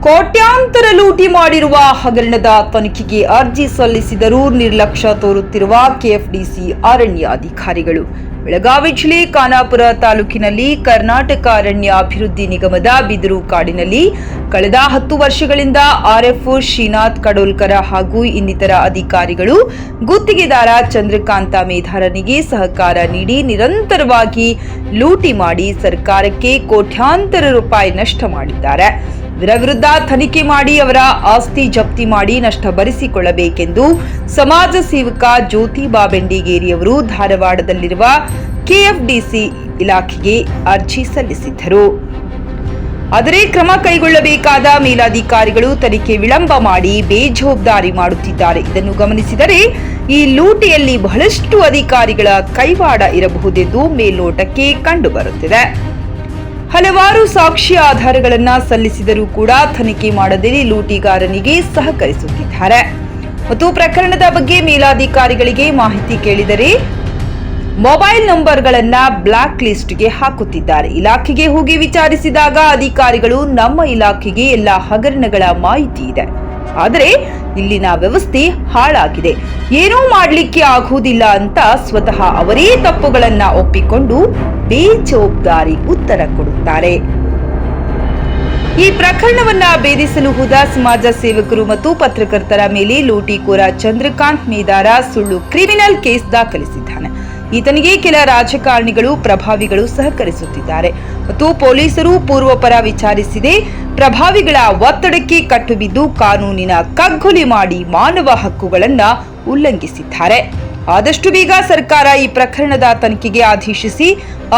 ಕೋಟ್ಯಾಂತರ ಲೂಟಿ ಮಾಡಿರುವ ಹಗರಣದ ತನಿಖೆಗೆ ಅರ್ಜಿ ಸಲ್ಲಿಸಿದರೂ ನಿರ್ಲಕ್ಷ್ಯ ತೋರುತ್ತಿರುವ ಕೆಎಫ್ಡಿಸಿ ಅರಣ್ಯಾಧಿಕಾರಿಗಳು. ಬೆಳಗಾವಿ ಜಿಲ್ಲೆ ಖಾನಾಪುರ ತಾಲೂಕಿನಲ್ಲಿ ಕರ್ನಾಟಕ ಅರಣ್ಯ ಅಭಿವೃದ್ಧಿ ನಿಗಮದ ಬಿದಿರು ಕಾಡಿನಲ್ಲಿ ಕಳೆದ 10 ವರ್ಷಗಳಿಂದ ಆರ್ಎಫ್ ಶ್ರೀನಾಥ್ ಕಡೋಲ್ಕರ ಹಾಗೂ ಇನ್ನಿತರ ಅಧಿಕಾರಿಗಳು ಗುತ್ತಿಗೆದಾರ ಚಂದ್ರಕಾಂತ ಮೇಧಾರನಿಗೆ ಸಹಕಾರ ನೀಡಿ ನಿರಂತರವಾಗಿ ಲೂಟಿ ಮಾಡಿ ಸರ್ಕಾರಕ್ಕೆ ಕೋಟ್ಯಾಂತರ ರೂಪಾಯಿ ನಷ್ಟ ಮಾಡಿದ್ದಾರೆ. ಇದರ ವಿರುದ್ಧ ತನಿಖೆ ಮಾಡಿ ಅವರ ಆಸ್ತಿ ಜಪ್ತಿ ಮಾಡಿ ನಷ್ಟ ಭರಿಸಿಕೊಳ್ಳಬೇಕೆಂದು ಸಮಾಜ ಸೇವಕ ಜ್ಯೋತಿಬಾ ಬೆಂಡಿಗೇರಿಯವರು ಧಾರವಾಡದಲ್ಲಿರುವ ಕೆಎಫ್ಡಿಸಿ ಇಲಾಖೆಗೆ ಅರ್ಜಿ ಸಲ್ಲಿಸಿದ್ದರು. ಆದರೆ ಕ್ರಮ ಕೈಗೊಳ್ಳಬೇಕಾದ ಮೇಲಾಧಿಕಾರಿಗಳು ತನಿಖೆ ವಿಳಂಬ ಮಾಡಿ ಬೇಜವಾಬ್ದಾರಿ ಮಾಡುತ್ತಿದ್ದಾರೆ. ಇದನ್ನು ಗಮನಿಸಿದರೆ ಈ ಲೂಟಿಯಲ್ಲಿ ಬಹಳಷ್ಟು ಅಧಿಕಾರಿಗಳ ಕೈವಾಡ ಇರಬಹುದೆಂದು ಮೇಲ್ನೋಟಕ್ಕೆ ಕಂಡುಬರುತ್ತಿದೆ. ಹಲವಾರು ಸಾಕ್ಷಿ ಆಧಾರಗಳನ್ನ ಸಲ್ಲಿಸಿದರೂ ಕೂಡ ತನಿಖೆ ಮಾಡದೆ ಲೂಟಿಗಾರನಿಗೆ ಸಹಕರಿಸುತ್ತಿದ್ದಾರೆ ಮತ್ತು ಪ್ರಕರಣದ ಬಗ್ಗೆ ಮೇಲಾಧಿಕಾರಿಗಳಿಗೆ ಮಾಹಿತಿ ಕೇಳಿದರೆ ಮೊಬೈಲ್ ನಂಬರ್ಗಳನ್ನ ಬ್ಲಾಕ್ ಲಿಸ್ಟ್ಗೆ ಹಾಕುತ್ತಿದ್ದಾರೆ. ಇಲಾಖೆಗೆ ಹೋಗಿ ವಿಚಾರಿಸಿದಾಗ ಅಧಿಕಾರಿಗಳು ನಮ್ಮ ಇಲಾಖೆಗೆ ಎಲ್ಲ ಹಗರಣಗಳ ಮಾಹಿತಿ ಇದೆ, ಆದರೆ ಇಲ್ಲಿನ ವ್ಯವಸ್ಥೆ ಹಾಳಾಗಿದೆ, ಏನೂ ಮಾಡಲಿಕ್ಕೆ ಆಗುವುದಿಲ್ಲ ಅಂತ ಸ್ವತಃ ಅವರೇ ತಪ್ಪುಗಳನ್ನ ಒಪ್ಪಿಕೊಂಡು ಬೇಜವಾಬ್ದಾರಿ ಉತ್ತರ ಕೊಡುತ್ತಾರೆ. ಈ ಪ್ರಕರಣವನ್ನ ಭೇದಿಸಲು ಹೋದ ಸಮಾಜ ಸೇವಕರು ಮತ್ತು ಪತ್ರಕರ್ತರ ಮೇಲೆ ಲೂಟಿಕೋರ ಚಂದ್ರಕಾಂತ್ ಮೇದಾರ ಸುಳ್ಳು ಕ್ರಿಮಿನಲ್ ಕೇಸ್ ದಾಖಲಿಸಿದ್ದಾನೆ. ಈತನಿಗೆ ಕೆಲ ರಾಜಕಾರಣಿಗಳು ಪ್ರಭಾವಿಗಳು ಸಹಕರಿಸುತ್ತಿದ್ದಾರೆ ಮತ್ತು ಪೊಲೀಸರು ಪೂರ್ವಪರ ವಿಚಾರಿಸಿದೆ ಪ್ರಭಾವಿಗಳ ಒತ್ತಡಕ್ಕೆ ಕಟ್ಟುಬಿದ್ದು ಕಾನೂನಿನ ಕಗ್ಗೊಲೆ ಮಾಡಿ ಮಾನವ ಹಕ್ಕುಗಳನ್ನ ಉಲ್ಲಂಘಿಸಿದ್ದಾರೆ. ಆದಷ್ಟು ಬೇಗ ಸರ್ಕಾರ ಈ ಪ್ರಕರಣದ ತನಿಖೆಗೆ ಆದೇಶಿಸಿ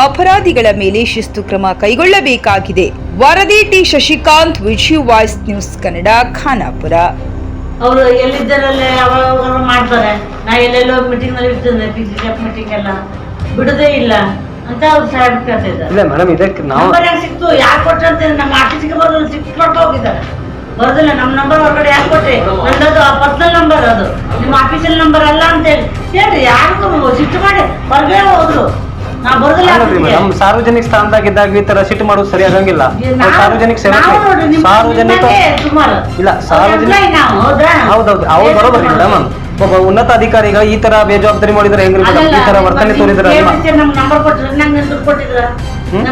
ಅಪರಾಧಿಗಳ ಮೇಲೆ ಶಿಸ್ತು ಕ್ರಮ ಕೈಗೊಳ್ಳಬೇಕಾಗಿದೆ. ವರದಿ T Shashikant, Vijay Voice News Kannada, Khanapur. ಅವರು ಎಲ್ಲಿದ್ದರಲ್ಲೇ ಅವಾಗ ಮಾಡ್ತಾರೆ. ನಾ ಎಲ್ಲೆಲ್ಲೋ ಮೀಟಿಂಗ್ ನಲ್ಲಿ ಇರ್ತೇನೆ, ಪಿಸಿಎಫ್ ಮೀಟಿಂಗ್ ಎಲ್ಲ ಬಿಡದೇ ಇಲ್ಲ ಅಂತ ಅವ್ರು ಸಾಹೇಬ್ ಕೇಳ್ತಿದ್ದಾರೆ. ಸಿಕ್ತು ಯಾಕೆ ಕೊಟ್ರೆ ಅಂತ ನಮ್ಮ ಆಫೀಸ್ಗೆ ಬರೋದು ಸಿಕ್ಕೊಟ್ಟು ಹೋಗಿದ್ದಾರೆ. ಬರೋದಿಲ್ಲ ನಮ್ಮ ನಂಬರ್ ಹೊರಗಡೆ ಯಾಕೆ ಕೊಟ್ಟೆ, ನನ್ನದು ಪರ್ಸನಲ್ ನಂಬರ್, ಅದು ನಿಮ್ಮ ಆಫೀಸಿನ ನಂಬರ್ ಅಲ್ಲ ಅಂತ ಹೇಳಿ ಯಾರಿಗೂ ಸಿಟ್ಟು ಮಾಡಿ ಹೊರಗಡೆ ಹೋದ್ರು. ನಾ ಬರೋದಿಲ್ಲ. ನಮ್ಮ ಸಾರ್ವಜನಿಕ ಸ್ಥಾನದಾಗಿದ್ದಾಗ ಈ ತರ ಸಿಟ್ಟು ಮಾಡೋದು ಸರಿ ಆಗಂಗಿಲ್ಲ. ಸಾರ್ವಜನಿಕ ಸೇವೆ ಸಾರ್ವಜನಿಕ ಇಲ್ಲ ಸಾರ್ವಜನಿಕ ಹೌದೌದು ಅವ್ರು ಬರೋಬರಿ ಮೇಡಮ್. ಒಬ್ಬ ಉನ್ನತ ಅಧಿಕಾರಿಗ ಈ ತರ ಬೇಜವಾಬ್ದಾರಿ ಮಾಡಿದ್ರೆ ಹೆಂಗ್ರಿ ಮೇಡಮ್? ಈ ತರ ವರ್ತನೆ ತೋರಿದ್ರೆ ನಮ್ ನಂಬರ್ ಕೊಟ್ಟಿದ್ರೆ ನಂಗೆ ದುಡ್ಡು ಕೊಟ್ಟಿದ್ರ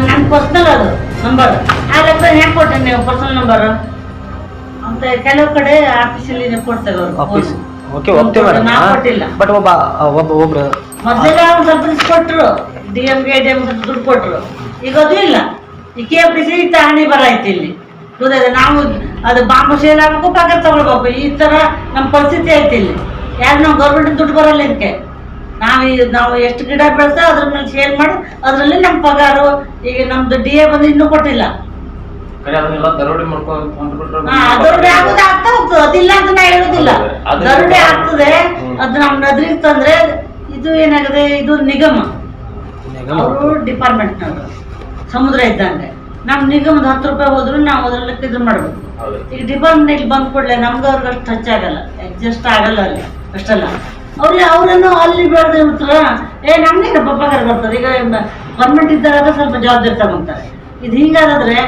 ನನ್ ಪರ್ಸನಲ್ ಅದು ನಂಬರ್ ಆಗ ಹೆಂಗ್ ಕೊಟ್ಟೆ ನೀವು ಪರ್ಸನಲ್ ನಂಬರ್ ಅಂತ ಕೆಲವು ಕಡೆ ಆಫೀಸಲ್ಲಿ ಕೊಡ್ತಾರೆ ಅವರು. Okay okay madam. ಬಟ್ ಒಬ್ರು ಮೊದಲೆಲ್ಲ ಸ್ವಲ್ಪ ಕೊಟ್ರು, ಡಿಎಂಗೆ ದುಡ್ಡು ಕೊಟ್ರು. ಈಗ ಅದು ಇಲ್ಲ. ಈ ಕೆಎಫ್ಡಿಸಿ ಹಣಿ ಬರ ಐತಿ ಇಲ್ಲಿ. ನಾವು ಅದು ಬಾಂಬು ಸೇಲ್ ಆಗ್ಬೇಕು, ಪಗಾರ ತಗೊಳ್ಬೇಕು, ಈ ತರ ನಮ್ಮ ಪರಿಸ್ಥಿತಿ ಐತಿ ಇಲ್ಲಿ. ಯಾರು ನಾವು ಗೌರ್ಮೆಂಟ್ ದುಡ್ಡು ಬರಲ್ಲ ಇದಕ್ಕೆ. ನಾವು ಎಷ್ಟು ಗಿಡ ಬೆಳೆಸ ಅದ್ರ ಮೇಲೆ ಸೇಲ್ ಮಾಡಿ ಅದ್ರಲ್ಲಿ ನಮ್ಮ ಪಗಾರು. ಈಗ ನಮ್ದು ಡಿಎ ಬಂದು ಇನ್ನೂ ಕೊಟ್ಟಿಲ್ಲ. ದರೋಡೆ ಆಗೋದು ಆಗ್ತಾ ಹೋಗ್ತದೆ, ಅದಿಲ್ಲ ಅಂತ ನಾ ಹೇಳುದಿಲ್ಲ. ದರೋಡೆ ಆಗ್ತದೆ, ಅದು ನಮ್ಮ ನದ್ರಿಗೆ ತಂದ್ರೆ ಇದು ಏನಾಗಿದೆ, ಇದು ನಿಗಮ ಅವರು ಡಿಪಾರ್ಟ್ಮೆಂಟ್ನವರು ಸಮುದ್ರ ಇದ್ದಂಗೆ. ನಮ್ ನಿಗಮದ 10 ರೂಪಾಯಿ ಹೋದ್ರು ನಾವು ಅದ್ರಲ್ಲಿ ಇದು ಮಾಡ್ಬೇಕು. ಈಗ ಡಿಪಾರ್ಟ್ಮೆಂಟ್ ಇಲ್ಲಿ ಬಂದ್ ಕೊಡ್ಲೆ ನಮ್ಗೆ ಅವ್ರಿಗೆ ಅಷ್ಟು ಟಚ್ ಆಗಲ್ಲ, ಅಡ್ಜಸ್ಟ್ ಆಗಲ್ಲ ಅಲ್ಲಿ ಅಷ್ಟಲ್ಲ. ಅವರನ್ನು ಅಲ್ಲಿ ಬೆಳೆದ ಉತ್ತರ ನಮ್ಗೆ ಪಗಾರ ಬರ್ತದೆ. ಈಗ ಗವರ್ಮೆಂಟ್ ಇದ್ದಾಗ ಸ್ವಲ್ಪ ಜವಾಬ್ದಾರಿ ತಗೊಂತಾರೆ. ಇದು ಹಿಂಗಾದ್ರೆ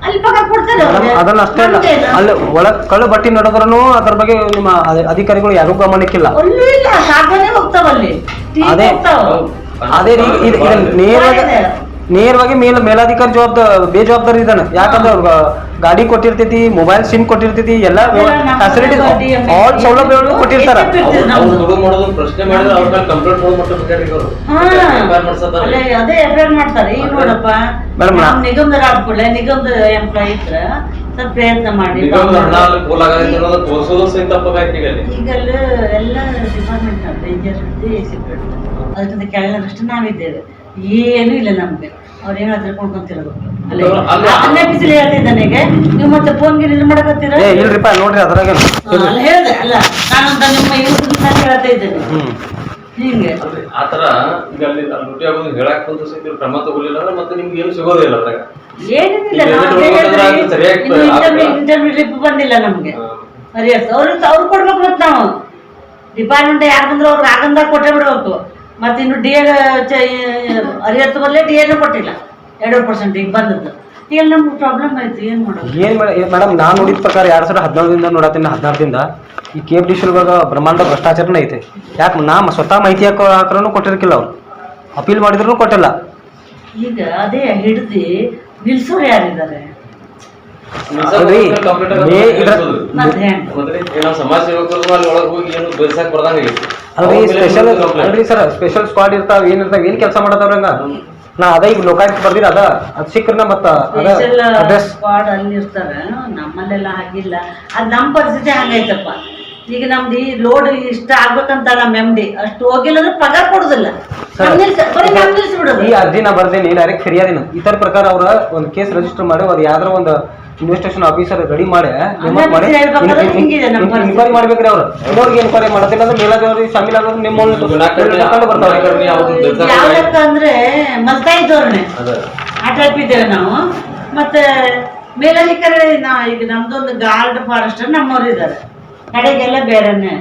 ಅಲ್ಲಿ ಪಗಾರ ಕೊಡ್ತಾರೆ. ಅದನ್ನ ಅಷ್ಟೇ ಅಲ್ಲ, ಅಲ್ಲಿ ಒಳಗ್ ಕಳ್ಳು ಬಟ್ಟಿ ನಡೆದ್ರೂ ಅದ್ರ ಬಗ್ಗೆ ನಿಮ್ಮ ಅಧಿಕಾರಿಗಳು ಯಾರು ಗಮನಕ್ಕಿಲ್ಲ. ಅಲ್ಲೂ ಇಲ್ಲ, ಸಾಗಣೆ ಹೋಗ್ತಾವಲ್ಲಿ. ಅದೇ ನೇರವಾಗಿ ಮೇಲಾಧಿಕಾರಿ ಬೇಜವಾಬ್ದಾರಿ ಇದ್ದಾನೆ. ಯಾಕಂದ್ರೆ ಅವ್ರ ಗಾಡಿ ಕೊಟ್ಟಿರ್ತೈತಿ, ಮೊಬೈಲ್ ಸಿಮ್ ಕೊಟ್ಟಿರ್ತೈತಿ, ಎಲ್ಲ ಫೆಸಿಲಿಟಿ ಆಲ್ ಸೌಲಭ್ಯಗಳನ್ನು ಕೊಟ್ಟಿರ್ತಾರ. ಅದೇ ಎಫ್ಐಆರ್ ಮಾಡ್ತಾರೆ. ಈಗ ನೋಡಪ್ಪ, ನಿಗಮದ ಆದ್ಕೂಡ್ಲೆ ನಿಗಮದ ಎಂಪ್ಲಾಯಿ ಇದ್ರ ಸ್ವಲ್ಪ ಪ್ರಯತ್ನ ಮಾಡಿ. ಈಗಲ್ಲ ಎಲ್ಲ ಡಿಪಾರ್ಟ್ಮೆಂಟ್ ಸೆಕ್ರೆಟರಿ ಅದಕ್ಕಿಂತ ಕೆಳಗಷ್ಟು ನಾವಿದ್ದೇವೆ. ಏನು ಇಲ್ಲ ನಮ್ಗೆ. ಅವ್ರು ಏನೋ ತಿಳ್ಕೊಂತಿರೋದು ಅಲ್ಲೇ ಬಿಸಿಲು ಹೇಳ್ತಿದ್ದಾನೆ. ಈಗ ನೀವು ಮತ್ತೆ ಫೋನ್ಗೆ ಇದು ಮಾಡಕತ್ತೀರ ನೋಡ್ರಿ ಅದ್ರಾಗ ಹೇಳ್ದೆ ಅಲ್ಲ, ನಾನಂತ ನಿಮ್ಮ ಇವ್ರ ಹೇಳ್ತಾ ಇದ್ದೇನೆ. ಹಿಂಗೆ ಆತರ ಈಗ ಅಲ್ಲಿ ಲೂಟಿ ಆಗೋದು ಹೇಳಕ್ ಕ್ರಮ ತಗೊಳ್ಳಿಲ್ಲ ಅಂದ್ರೆ ಮತ್ತೆ ನಿಮ್ಗೆ ಏನು ಸಿಗೋದಿಲ್ಲ. ಅದ್ರಾಗ ಏನಿಲ್ಲ, ಇಂಟರ್ವ್ಯೂ ಬಂದಿಲ್ಲ ನಮ್ಗೆ. ಅವ್ರು ಕೊಡ್ಬೇಕು ಮತ್ತೆ ನಾವು ಡಿಪಾರ್ಟ್ಮೆಂಟ್ ಯಾರು ಬಂದ್ರೆ ಅವ್ರಿಗೆ ಆಗಂದಾಗ ಕೊಟ್ಟೆ ಬಿಡ್ಬೇಕು. ಮತ್ತೆ ಇನ್ನು ಡಿ ಎ ಅರಿಯತ್ತು ಬರಲೇ ಡಿ ಎನೂ ಕೊಟ್ಟಿಲ್ಲ 2% ಈಗ ಬಂದದ್ದು. ಈಗ ನಮ್ಗೆ ಪ್ರಾಬ್ಲಮ್ ಐತಿ ಏನ್ ಮಾಡೋದು? ಮೇಡಮ್ ನಾನು ನೋಡಿದ ಪ್ರಕಾರ 2017ದಿಂದ ನೋಡತ್ತೀನಿ 16ರಿಂದ ಈ KFDC ಒಳಗ ಬ್ರಹ್ಮಾಂಡ ಭ್ರಷ್ಟಾಚಾರನೇ ಐತೆ. ಯಾಕೆ ನಾ ಸ್ವತಃ ಮಾಹಿತಿ ಹಾಕೋನು ಕೊಟ್ಟಿರ್ಕಿಲ್ಲ ಅವ್ರು, ಅಪೀಲ್ ಮಾಡಿದ್ರು ಕೊಟ್ಟಿಲ್ಲ. ಈಗ ಅದೇ ಹಿಡ್ದು ನಿಲ್ಸೋರು ಯಾರಿದ್ದಾರೆ? ಸಮಾಜ ಸೇವಕರು ಅಲ್ಲಿ ಒಳಗೆ ಹೋಗಿ ಏನು ಬೆರ್ಸಾಕ್ ಬರ್ದಂಗ ಸ್ಪೆಷಲ್ ಸ್ಕ್ವಾಡ್ ಇರ್ತಾವ ಏನ್ ಕೆಲಸ ಮಾಡತ್ತವ್ರಂಗ ನಾ ಅದ ಈಗ ಲೋಕಾಯುಕ್ತ ಬರ್ದಿರ ಅದ ಅದ್ ಸಿಕ್ಕ್ರನ ಮತ್ತ ಸ್ಕ್ವಾಡ್ ಅಲ್ಲಿ ಇರ್ತಾರ. ನಮ್ಮಲ್ಲೆಲ್ಲ ಹಾಗಿಲ್ಲ. ಅದ್ ನಮ್ ಪರಿಸ್ಥಿತಿ ಹಂಗೈತಪ್ಪ. ಈಗ ನಮ್ದು ಈ ಲೋಡ್ ಇಷ್ಟ ಆಗ್ಬೇಕಂತ ನಮ್ಮ MD ಅಷ್ಟು ಹೋಗಿಲ್ಲ ಅಂದ್ರೆ ಪಗಾರ ಕೊಡುದಿಲ್ಲ. ಈ ಅರ್ಜಿ ನಾ ಬರ್ದೇನಿ ಡೈರೆಕ್ಟ್ ಫಿರ್ಯಾದಿನ ಈ ತರ ಪ್ರಕಾರ ಅವ್ರ ಒಂದು ಕೇಸ್ ರಿಜಿಸ್ಟರ್ ಮಾಡಿ ಅದು ಯಾವ್ದಾರ ಒಂದು ಇನ್ವೆಸ್ಟಿಗೇಷನ್ ಆಫೀಸರ್ ರೆಡಿ ಮಾಡಿ ಇನ್ಕ್ವೈರಿ ಮಾಡ್ಬೇಕ್ರಿ ಅವ್ರು. ಇನ್ನೋರ್ಗೆ ಇನ್ಕ್ವೈರಿ ಮಾಡೋದಿಲ್ಲ ಅಂದ್ರೆ ಮೇಲಾದವ್ರಿಗೆ ಶಾಮಿಲ್ ಆಗೋದು ನಿಮ್ಮ ಬರ್ತಾವೆ. ಯಾವ್ದಕ್ಕಂದ್ರೆ ಮಲ್ತಾಯಿ ಧೋರಣೆ ಆಟ ಆಡ್ತಿದ್ದೇವೆ ನಾವು. ಮತ್ತೆ ಮೇಲಧಿಕಾರಿ ಈಗ ನಮ್ದೊಂದು ಗಾರ್ಡ್ ಫಾರೆಸ್ಟರ್ ನಮ್ಮವ್ರು ಇದ್ದಾರೆ, ಕಡೆಗೆಲ್ಲ ಬೇರೆನೆ